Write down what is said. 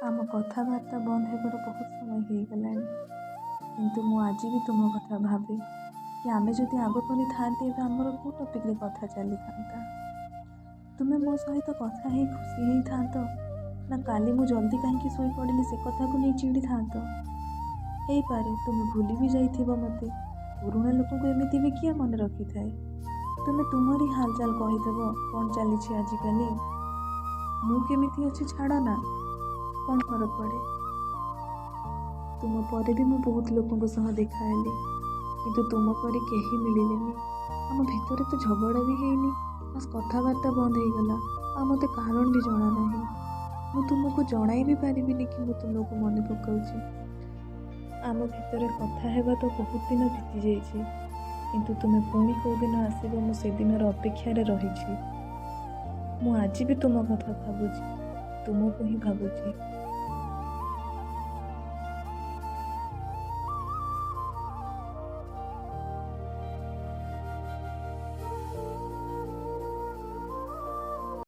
ଆମ କଥାବାର୍ତ୍ତା ବନ୍ଦ ହେବାର ବହୁତ ସମୟ ହେଇଗଲାଣି, କିନ୍ତୁ ମୁଁ ଆଜି ବି ତୁମ କଥା ଭାବେ କି ଆମେ ଯଦି ଆଗ କରିଥାନ୍ତେ ଏବେ ଆମର କେଉଁ ଟପିକ୍ରେ କଥା ଚାଲିଥାନ୍ତା। ତୁମେ ମୋ ସହିତ କଥା ହେଇ ଖୁସି ହେଇଥାନ୍ତ, ନା କାଲି ମୁଁ ଜଲ୍ଦି କାହିଁକି ଶୋଇପଡ଼ିଲି ସେ କଥାକୁ ନେଇ ଚିଡ଼ିଥାନ୍ତ। ହେଇପାରେ ତୁମେ ଭୁଲି ବି ଯାଇଥିବ ମୋତେ। ପୁରୁଣା ଲୋକଙ୍କୁ ଏମିତି ବି କିଏ ମନେ ରଖିଥାଏ। ତୁମେ ତୁମରି ହାଲଚାଲ କହିଦେବ କ'ଣ ଚାଲିଛି ଆଜିକାଲି। ମୁଁ କେମିତି ଅଛି ଛାଡ଼ ନା, କ'ଣ ଫରକ ପଡ଼େ। ତୁମ ପରେ ବି ମୁଁ ବହୁତ ଲୋକଙ୍କ ସହ ଦେଖା ହେଲି, କିନ୍ତୁ ତୁମ ପରି କେହି ମିଳିଲେନି। ଆମ ଭିତରେ ତ ଝଗଡ଼ା ବି ହେଇନି, ବାସ୍ କଥାବାର୍ତ୍ତା ବନ୍ଦ ହେଇଗଲା। ଆଉ ମୋତେ କାରଣ ବି ଜଣା ନାହିଁ। ମୁଁ ତୁମକୁ ଜଣାଇ ବି ପାରିବିନି କି ମୁଁ ତୁମକୁ ମନେ ପକାଉଛି। ଆମ ଭିତରେ କଥା ହେବା ତ ବହୁତ ଦିନ ବିତି ଯାଇଛି, କିନ୍ତୁ ତୁମେ ପୁଣି କେଉଁଦିନ ଆସିବ ମୁଁ ସେଦିନର ଅପେକ୍ଷାରେ ରହିଛି। ମୁଁ ଆଜି ବି ତୁମ କଥା ଭାବୁଛି, ତୁମକୁ ହିଁ ଭାବୁଛି।